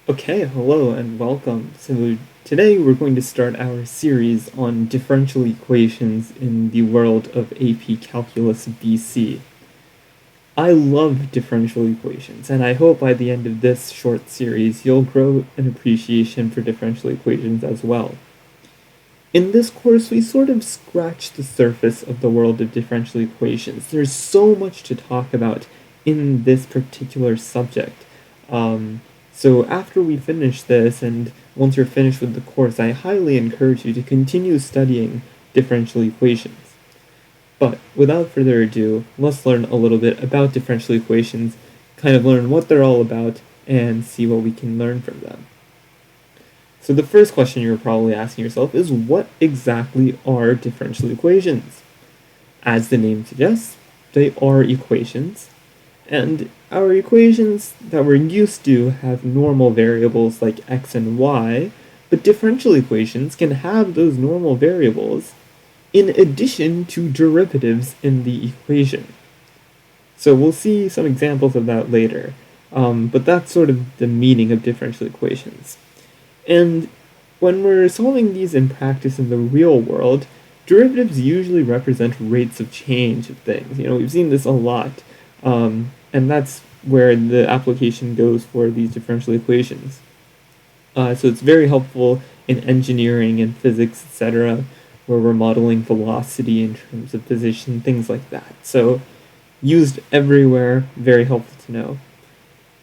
Okay, hello and welcome. So today we're going to start our series on differential equations in the world of AP Calculus BC. I love differential equations, and I hope by the end of this short series you'll grow an appreciation for differential equations as well. In this course, we sort of scratch the surface of the world of differential equations. There's so much to talk about in this particular subject. So after we finish this, and once you're finished with the course, I highly encourage you to continue studying differential equations. But without further ado, let's learn a little bit about differential equations, kind of learn what they're all about, and see what we can learn from them. So the first question you're probably asking yourself is, what exactly are differential equations? As the name suggests, they are equations, and our equations that we're used to have normal variables like x and y, but differential equations can have those normal variables in addition to derivatives in the equation. So we'll see some examples of that later, but that's sort of the meaning of differential equations. And when we're solving these in practice in the real world, derivatives usually represent rates of change of things. We've seen this a lot, and that's where the application goes for these differential equations. So it's very helpful in engineering and physics, etc., where we're modeling velocity in terms of position, things like that. So used everywhere, very helpful to know.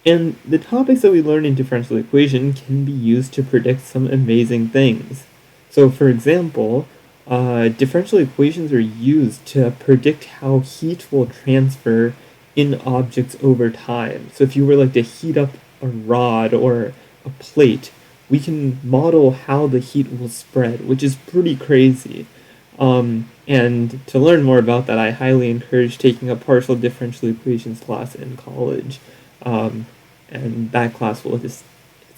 And the topics that we learn in differential equation can be used to predict some amazing things. So for example, differential equations are used to predict how heat will transfer in objects over time. So if you were to heat up a rod or a plate, we can model how the heat will spread, which is pretty crazy. And to learn more about that, I highly encourage taking a partial differential equations class in college. And that class it's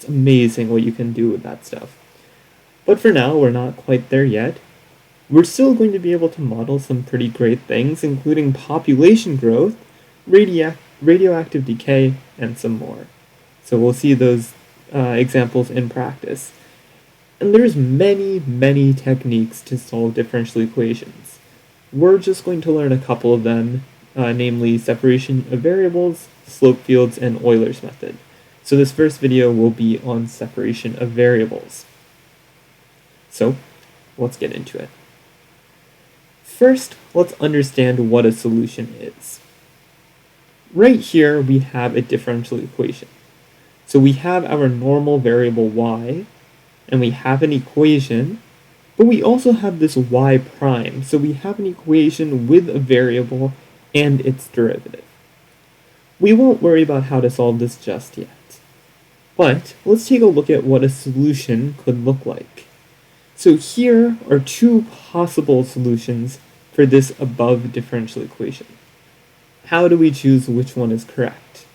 amazing what you can do with that stuff. But for now, we're not quite there yet. We're still going to be able to model some pretty great things, including population growth, radioactive decay, and some more. So we'll see those examples in practice. And there's many techniques to solve differential equations. We're just going to learn a couple of them, namely separation of variables, slope fields, and Euler's method. So this first video will be on separation of variables. So let's get into it. First, let's understand what a solution is. Right here we have a differential equation. So we have our normal variable y, and we have an equation, but we also have this y prime, so we have an equation with a variable and its derivative. We won't worry about how to solve this just yet, but let's take a look at what a solution could look like. So here are two possible solutions for this above differential equation. How do we choose which one is correct?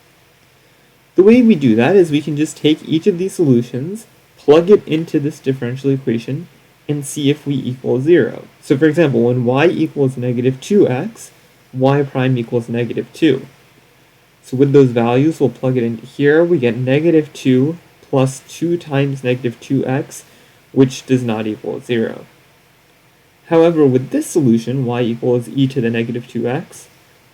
The way we do that is we can just take each of these solutions, plug it into this differential equation, and see if we equal 0. So for example, when y equals negative 2x, y prime equals negative 2. So with those values, we'll plug it into here. We get negative 2 plus 2 times negative 2x, which does not equal 0. However, with this solution, y equals e to the negative 2x,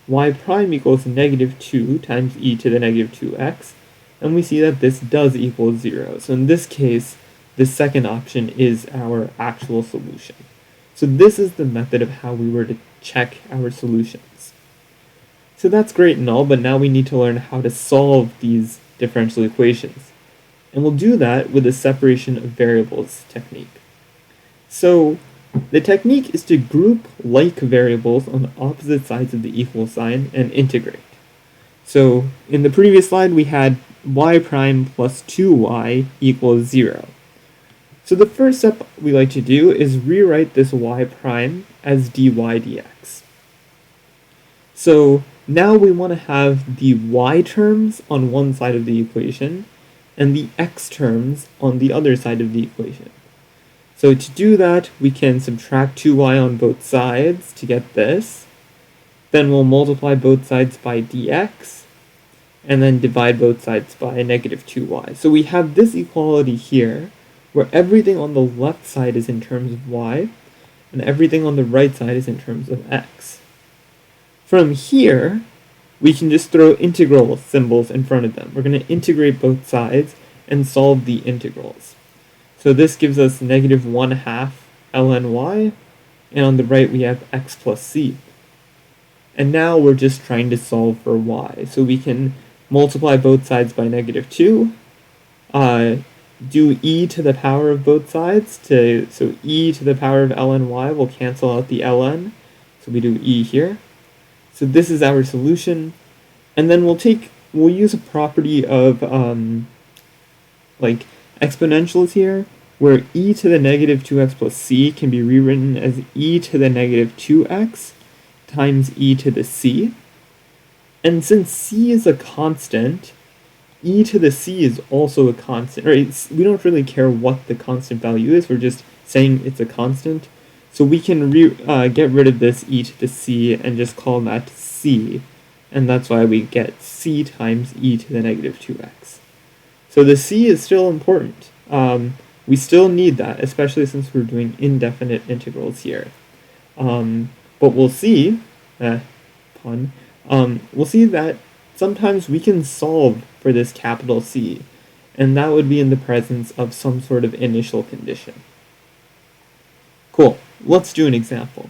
y prime equals negative 2 times e to the negative 2x, and we see that this does equal 0. So in this case, the second option is our actual solution. So this is the method of how we were to check our solutions. So that's great and all, but now we need to learn how to solve these differential equations. And we'll do that with the separation of variables technique. So the technique is to group like variables on opposite sides of the equal sign and integrate. So in the previous slide, we had y prime plus 2y equals 0. So the first step we like to do is rewrite this y prime as dy dx. So now we want to have the y terms on one side of the equation and the x terms on the other side of the equation. So to do that, we can subtract 2y on both sides to get this. Then we'll multiply both sides by dx, and then divide both sides by negative 2y. So we have this equality here, where everything on the left side is in terms of y, and everything on the right side is in terms of x. From here, we can just throw integral symbols in front of them. We're going to integrate both sides and solve the integrals. So this gives us negative 1/2 ln y, and on the right we have x plus c. And now we're just trying to solve for y. So we can multiply both sides by negative 2, do e to the power of both sides, so e to the power of ln y will cancel out the ln, so we do e here. So this is our solution, and then we'll use a property of like exponentials here, where e to the negative 2x plus c can be rewritten as e to the negative 2x times e to the c. And since c is a constant, e to the c is also a constant, right? We don't really care what the constant value is, we're just saying it's a constant. So we can get rid of this e to the c and just call that c, and that's why we get c times e to the negative 2x. So the c is still important. We still need that, especially since we're doing indefinite integrals here. But we'll see, we'll see that sometimes we can solve for this capital C, and that would be in the presence of some sort of initial condition. Cool, let's do an example.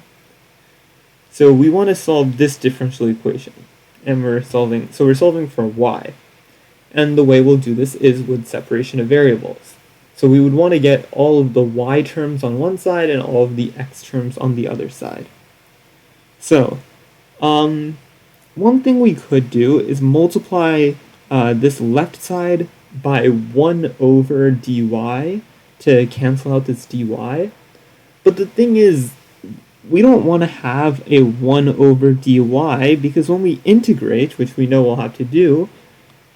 So we want to solve this differential equation, and we're solving for y. And the way we'll do this is with separation of variables. So we would want to get all of the y terms on one side and all of the x terms on the other side. So, one thing we could do is multiply this left side by 1 over dy to cancel out this dy. But the thing is, we don't want to have a 1 over dy, because when we integrate, which we know we'll have to do,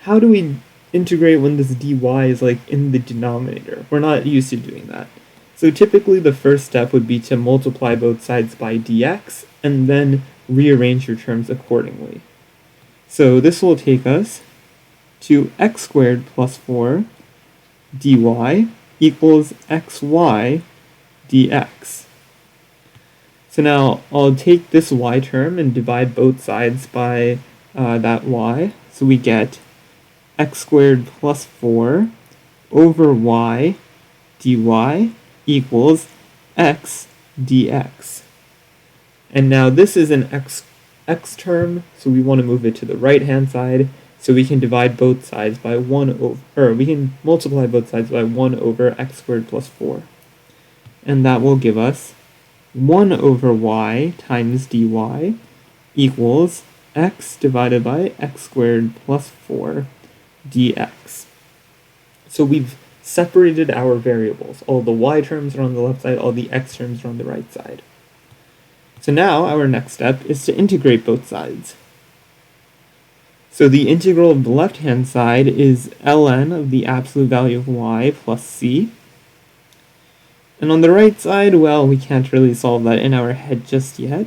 how do we integrate when this dy is like in the denominator? We're not used to doing that. So typically the first step would be to multiply both sides by dx, and then rearrange your terms accordingly. So this will take us to x squared plus 4 dy equals xy dx. So now I'll take this y term and divide both sides by that y. So we get x squared plus 4 over y dy equals x dx. And now this is an x term, so we want to move it to the right hand side, so we can divide both sides by 1 over, or we can multiply both sides by 1 over x squared plus 4. And that will give us 1 over y times dy equals x divided by x squared plus 4 dx. So we've separated our variables. All the y terms are on the left side, all the x terms are on the right side. So now our next step is to integrate both sides. So the integral of the left-hand side is ln of the absolute value of y plus c. And on the right side, well, we can't really solve that in our head just yet.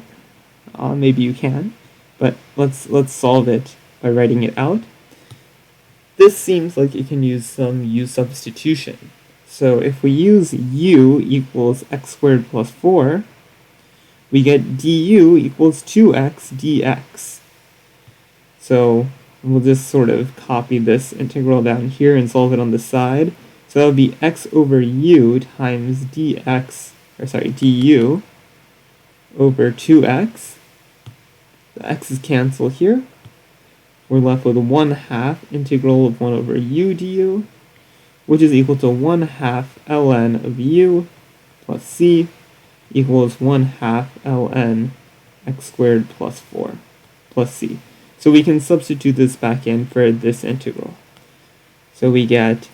Maybe you can, but let's solve it by writing it out. This seems like it can use some u substitution. So if we use u equals x squared plus 4, we get du equals 2x dx. So we'll just sort of copy this integral down here and solve it on the side. So that would be x over u times dx, or sorry, du over 2x. The x's cancel here. We're left with 1/2 integral of 1 over u du, which is equal to 1/2 ln of u plus c equals 1/2 ln x squared plus 4 plus c. So we can substitute this back in for this integral. So we get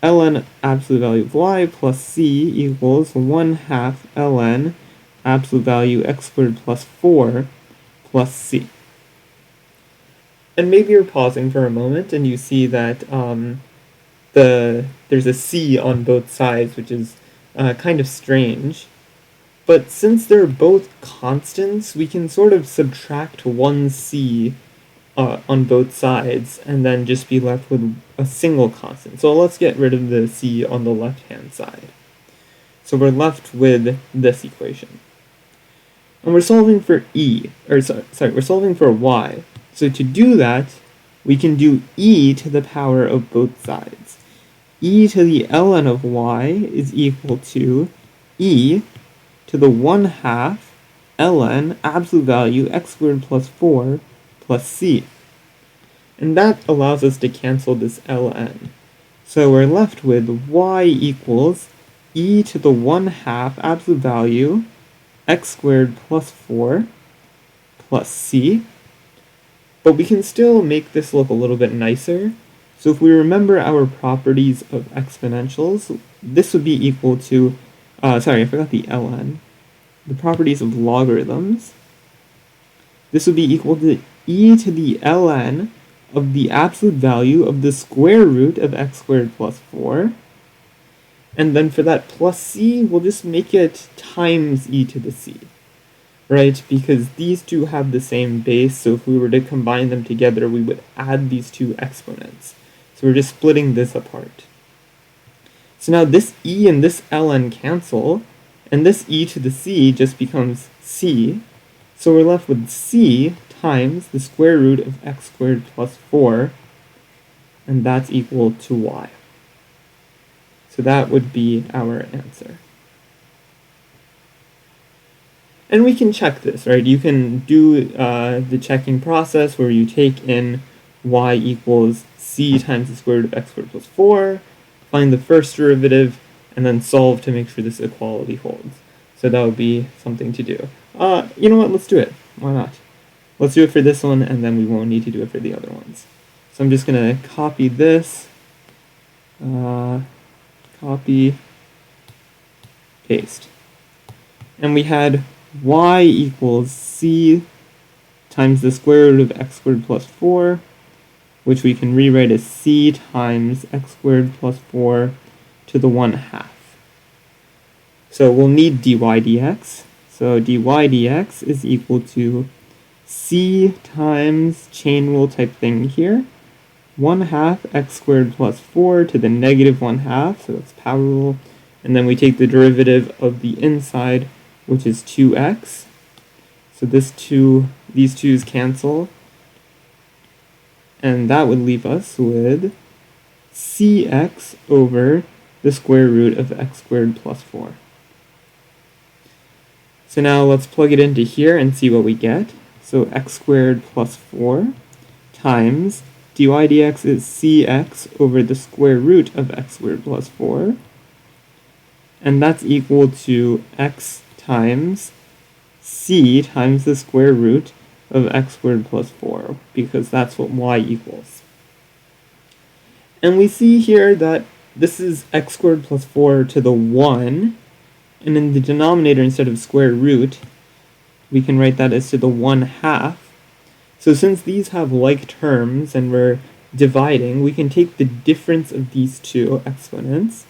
ln absolute value of y plus c equals 1/2 ln absolute value x squared plus 4 plus c. And maybe you're pausing for a moment and you see that there's a c on both sides, which is kind of strange. But since they're both constants, we can sort of subtract one c on both sides, and then just be left with a single constant. So let's get rid of the c on the left-hand side. So we're left with this equation. And we're solving for we're solving for y. So to do that, we can do e to the power of both sides. E to the ln of y is equal to e to the 1/2 ln absolute value x squared plus 4 plus c. And that allows us to cancel this ln. So we're left with y equals e to the 1/2 absolute value x squared plus 4 plus c. But we can still make this look a little bit nicer. So if we remember our properties of exponentials, this would be equal to, I forgot the ln. The properties of logarithms. This would be equal to e to the ln of the absolute value of the square root of x squared plus 4. And then for that plus c, we'll just make it times e to the c, right? Because these two have the same base, so if we were to combine them together, we would add these two exponents. So we're just splitting this apart. So now this e and this ln cancel, and this e to the c just becomes c. So we're left with c times the square root of x squared plus 4, and that's equal to y. So that would be our answer. And we can check this, right? You can do the checking process where you take in y equals c times the square root of x squared plus 4, find the first derivative, and then solve to make sure this equality holds. So that would be something to do. You know what? Let's do it. Why not? Let's do it for this one, and then we won't need to do it for the other ones. So I'm just going to copy this. Copy, paste. And we had y equals c times the square root of x squared plus 4, which we can rewrite as c times x squared plus 4 to the 1/2. So we'll need dy dx. So dy dx is equal to c times chain rule type thing here, 1/2 x squared plus 4 to the negative 1/2, so that's power rule. And then we take the derivative of the inside, which is 2x. So these twos cancel. And that would leave us with cx over the square root of x squared plus 4. So now let's plug it into here and see what we get. So x squared plus 4 times dy dx is cx over the square root of x squared plus 4. And that's equal to x times c times the square root of x squared plus 4, because that's what y equals. And we see here that this is x squared plus 4 to the 1, and in the denominator, instead of square root, we can write that as to the 1/2. So since these have like terms and we're dividing, we can take the difference of these two exponents,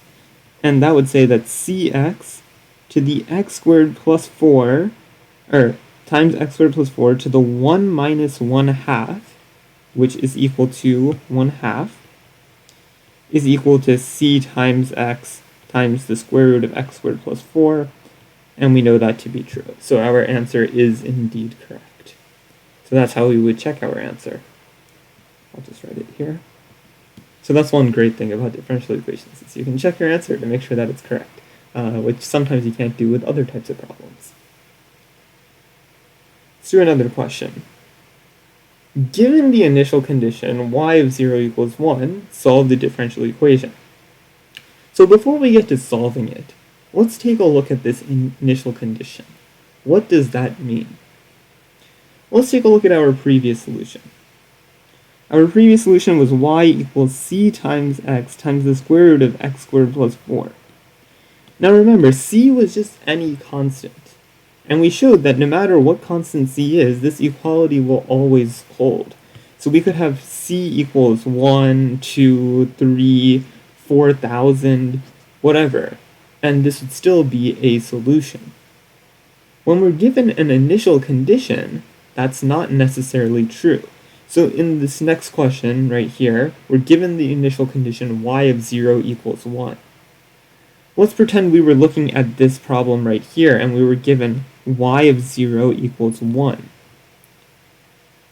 and that would say that cx to the x squared plus 4, times x squared plus 4 to the 1 minus 1/2, which is equal to 1/2, is equal to c times x times the square root of x squared plus 4, and we know that to be true. So our answer is indeed correct. So that's how we would check our answer. I'll just write it here. So that's one great thing about differential equations, is you can check your answer to make sure that it's correct, which sometimes you can't do with other types of problems. Let's do another question. Given the initial condition y of 0 equals 1, solve the differential equation. So before we get to solving it, let's take a look at this initial condition. What does that mean? Let's take a look at our previous solution. Our previous solution was y equals c times x times the square root of x squared plus 4. Now remember, c was just any constant. And we showed that no matter what constant c is, this equality will always hold. So we could have c equals 1, 2, 3, 4,000, whatever, and this would still be a solution. When we're given an initial condition, that's not necessarily true, So in this next question right here, we're given the initial condition y of 0 equals 1. Let's pretend we were looking at this problem right here and we were given y of 0 equals 1.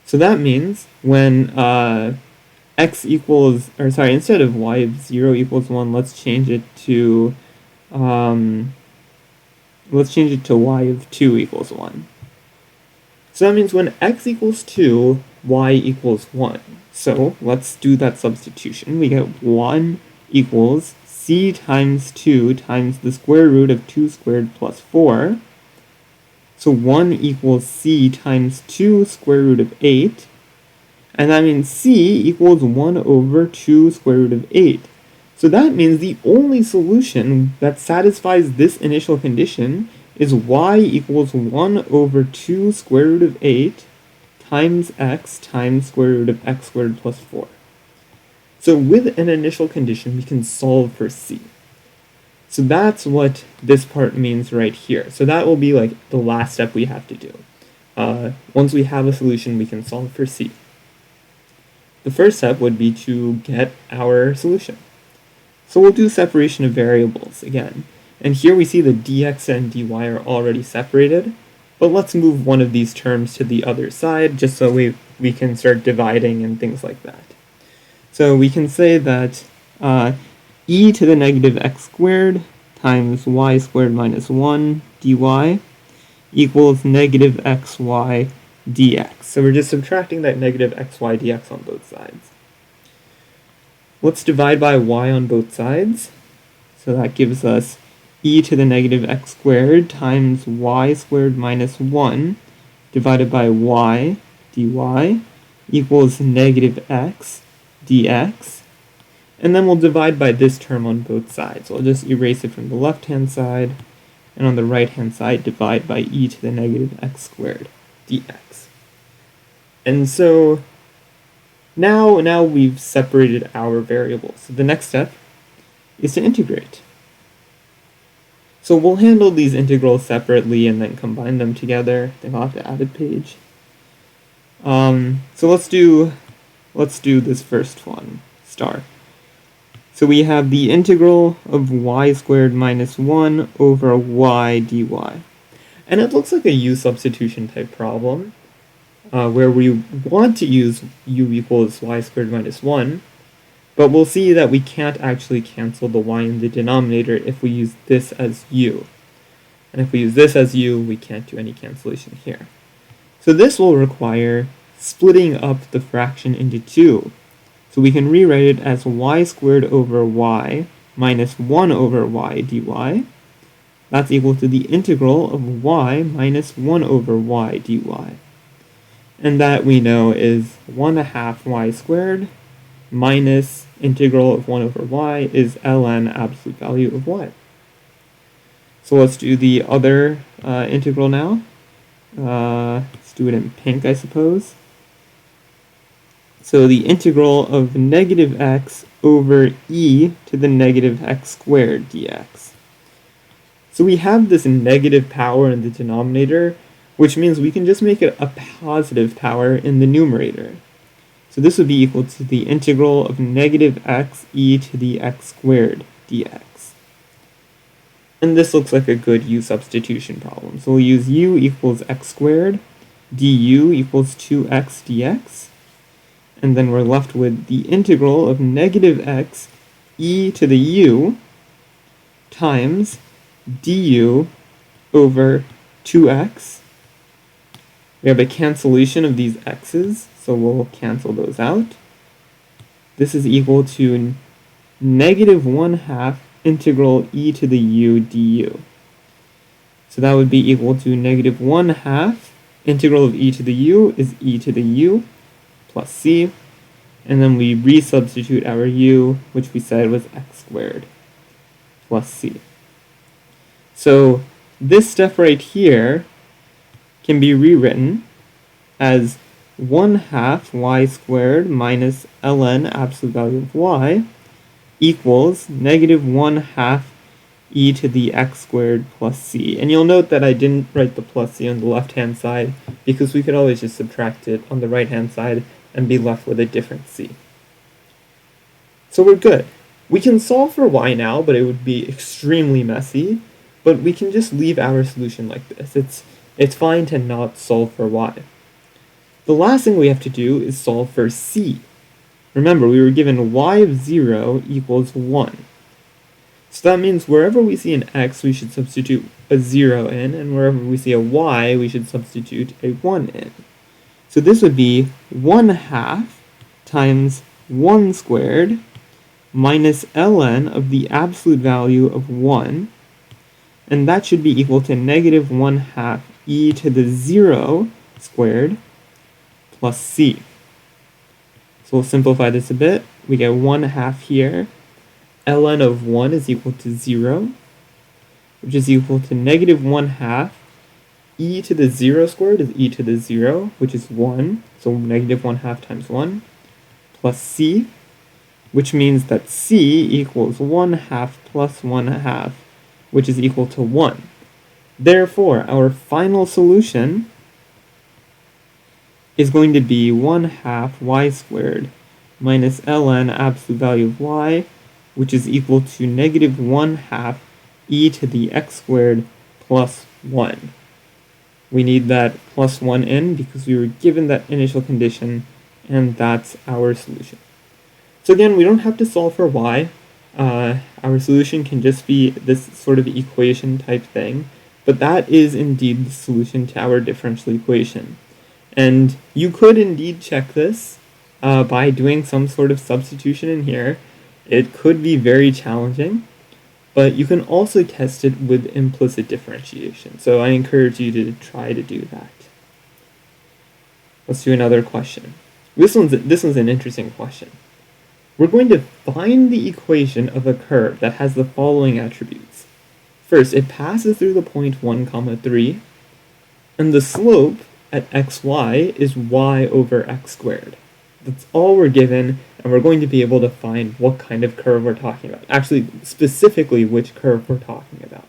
So that means when x equals, or sorry, instead of y of 0 equals 1, let's change it to y of 2 equals 1. So that means when x equals 2, y equals 1. So let's do that substitution. We get 1 equals c times 2 times the square root of 2 squared plus 4. So 1 equals c times 2 square root of 8. And that means c equals 1 over 2 square root of 8. So that means the only solution that satisfies this initial condition is y equals 1 over 2 square root of 8 times x times square root of x squared plus 4. So with an initial condition, we can solve for c. So that's what this part means right here. So that will be like the last step we have to do. Once we have a solution, we can solve for c. The first step would be to get our solution. So we'll do separation of variables again. And here we see the dx and dy are already separated, but let's move one of these terms to the other side just so we can start dividing and things like that. So we can say that e to the negative x squared times y squared minus 1 dy equals negative xy dx. So we're just subtracting that negative xy dx on both sides. Let's divide by y on both sides. So that gives us e to the negative x squared times y squared minus 1 divided by y dy equals negative x dx. And then we'll divide by this term on both sides. So I'll just erase it from the left-hand side, and on the right-hand side divide by e to the negative x squared dx. And so now we've separated our variables. So the next step is to integrate. So we'll handle these integrals separately and then combine them together. I think I'll have to add a page. So let's do this first one, star. So we have the integral of y squared minus 1 over y dy. And it looks like a u substitution type problem, where we want to use u equals y squared minus 1, but we'll see that we can't actually cancel the y in the denominator if we use this as u. And if we use this as u, we can't do any cancellation here. So this will require splitting up the fraction into 2. So we can rewrite it as y squared over y minus 1 over y dy. That's equal to the integral of y minus 1 over y dy. And that we know is 1/2 y squared minus integral of 1 over y is ln absolute value of y. So let's do the other integral now. Let's do it in pink, I suppose. So the integral of negative x over e to the negative x squared dx. So we have this negative power in the denominator, which means we can just make it a positive power in the numerator. So this would be equal to the integral of negative x e to the x squared dx. And this looks like a good u substitution problem. So we'll use u equals x squared, du equals 2x dx, and then we're left with the integral of negative x e to the u times du over 2x. We have a cancellation of these x's, so we'll cancel those out. This is equal to negative 1/2 integral e to the u du. So that would be equal to negative 1/2 integral of e to the u is e to the u plus c. And then we resubstitute our u, which we said was x squared plus c. So this step right here can be rewritten as 1/2 y squared minus ln absolute value of y equals negative 1/2 e to the x squared plus c. And you'll note that I didn't write the plus c on the left-hand side because we could always just subtract it on the right-hand side and be left with a different c. So we're good. We can solve for y now, but it would be extremely messy, but we can just leave our solution like this. It's fine to not solve for y. The last thing we have to do is solve for c. Remember, we were given y of 0 equals 1. So that means wherever we see an x, we should substitute a 0 in, and wherever we see a y, we should substitute a 1 in. So this would be 1/2 times 1 squared minus ln of the absolute value of 1, and that should be equal to negative 1/2 e to the 0 squared plus c. So we'll simplify this a bit. We get 1/2 here. Ln of 1 is equal to 0, which is equal to negative 1/2 e to the 0 squared is e to the 0, which is 1, so negative 1/2 times 1, plus c, which means that c equals 1/2 plus 1/2, which is equal to 1. Therefore, our final solution is going to be 1/2 y squared minus ln absolute value of y, which is equal to negative 1/2 e to the x squared plus 1. We need that plus 1 in because we were given that initial condition, and that's our solution. So again, we don't have to solve for y. Our solution can just be this sort of equation type thing, but that is indeed the solution to our differential equation. And you could indeed check this by doing some sort of substitution in here. It could be very challenging, but you can also test it with implicit differentiation. So I encourage you to try to do that. Let's do another question. This one's an interesting question. We're going to find the equation of a curve that has the following attributes. First, it passes through the point 1, 3, and the slope at xy is y over x squared. That's all we're given, and we're going to be able to find what kind of curve we're talking about. Actually, specifically which curve we're talking about.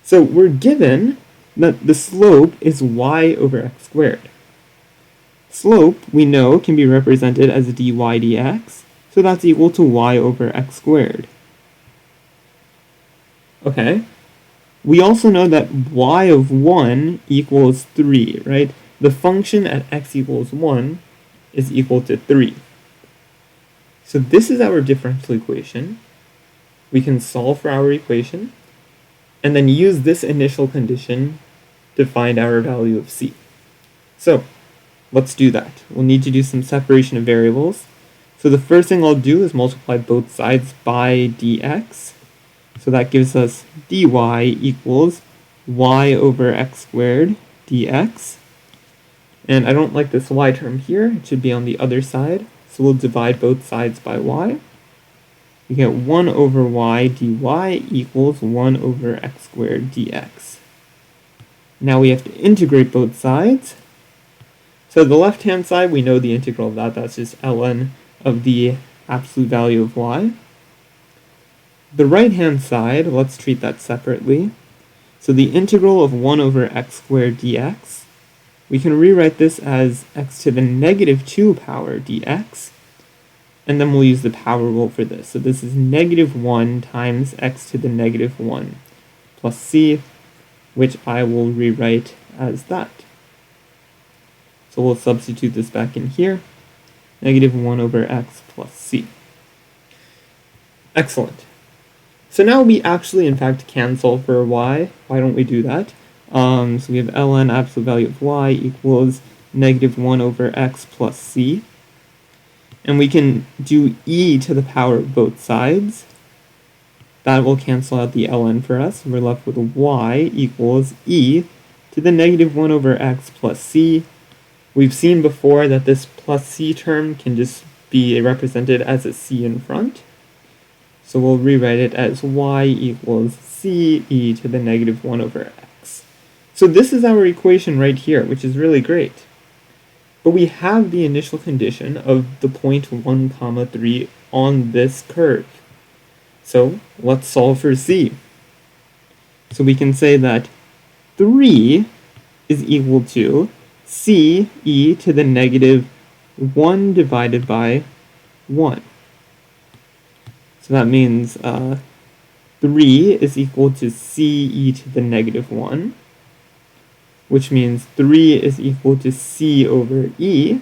So we're given that the slope is y over x squared. Slope, we know, can be represented as dy dx, so that's equal to y over x squared. Okay. We also know that y of 1 equals 3, right? The function at x equals 1 is equal to 3. So this is our differential equation. We can solve for our equation, and then use this initial condition to find our value of c. So let's do that. We'll need to do some separation of variables. So the first thing I'll do is multiply both sides by dx. So that gives us dy equals y over x squared dx. And I don't like this y term here. It should be on the other side. So we'll divide both sides by y. We get 1 over y dy equals 1 over x squared dx. Now we have to integrate both sides. So the left-hand side, we know the integral of that. That's just ln of the absolute value of y. The right-hand side, let's treat that separately. So the integral of 1 over x squared dx, we can rewrite this as x to the negative 2 power dx, and then we'll use the power rule for this. So this is negative 1 times x to the negative 1 plus c, which I will rewrite as that. So we'll substitute this back in here. Negative 1 over x plus c. Excellent. So now we actually, in fact, can solve for y. Why don't we do that? So we have ln absolute value of y equals negative 1 over x plus c. And we can do e to the power of both sides. That will cancel out the ln for us. We're left with y equals e to the negative 1 over x plus c. We've seen before that this plus c term can just be represented as a c in front. So we'll rewrite it as y equals c e to the negative 1 over x. So this is our equation right here, which is really great. But we have the initial condition of the point 1, 3 on this curve. So let's solve for c. So we can say that 3 is equal to c e to the negative 1 divided by 1. So that means 3 is equal to c e to the negative 1, which means 3 is equal to c over e,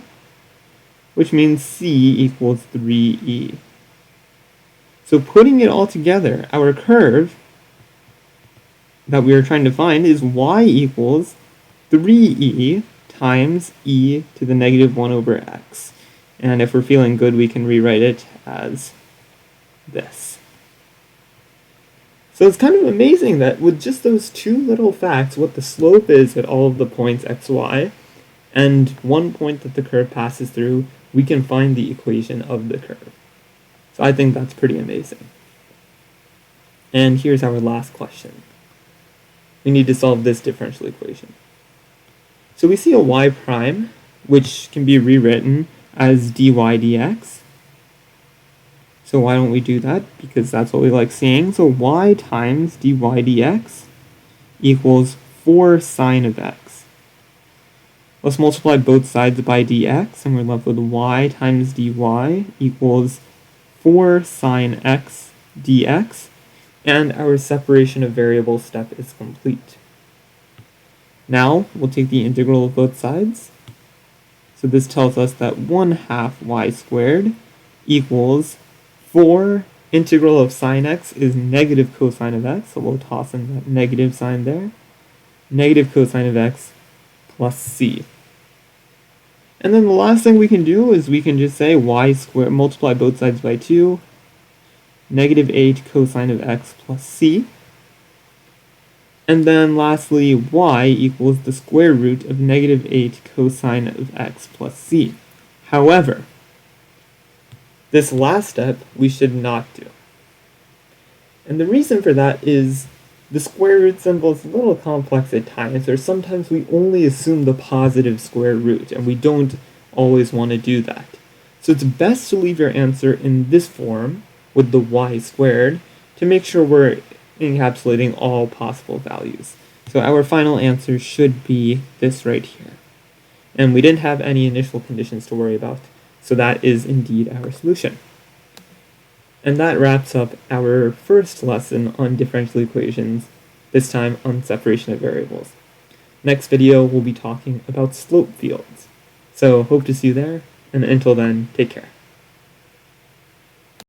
which means c equals 3e. So putting it all together, our curve that we are trying to find is y equals 3e times e to the negative 1 over x. And if we're feeling good, we can rewrite it as this. So it's kind of amazing that with just those two little facts, what the slope is at all of the points x, y, and one point that the curve passes through, we can find the equation of the curve. So I think that's pretty amazing. And here's our last question. We need to solve this differential equation. So we see a y prime, which can be rewritten as dy dx. So why don't we do that? Because that's what we like seeing. So y times dy dx equals 4 sine of x. Let's multiply both sides by dx, and we're left with y times dy equals 4 sine x dx, and our separation of variables step is complete. Now, we'll take the integral of both sides. So this tells us that 1/2 y squared equals 4 integral of sine x is negative cosine of x, so we'll toss in that negative sign there. Negative cosine of x plus c. And then the last thing we can do is we can just say y squared, multiply both sides by 2, negative 8 cosine of x plus c. And then lastly, y equals the square root of negative 8 cosine of x plus c. However, this last step we should not do. And the reason for that is the square root symbol is a little complex at times, or sometimes we only assume the positive square root, and we don't always want to do that. So it's best to leave your answer in this form, with the y squared, to make sure we're encapsulating all possible values. So our final answer should be this right here. And we didn't have any initial conditions to worry about, so that is indeed our solution. And that wraps up our first lesson on differential equations, this time on separation of variables. Next video, we'll be talking about slope fields. So hope to see you there, and until then, take care.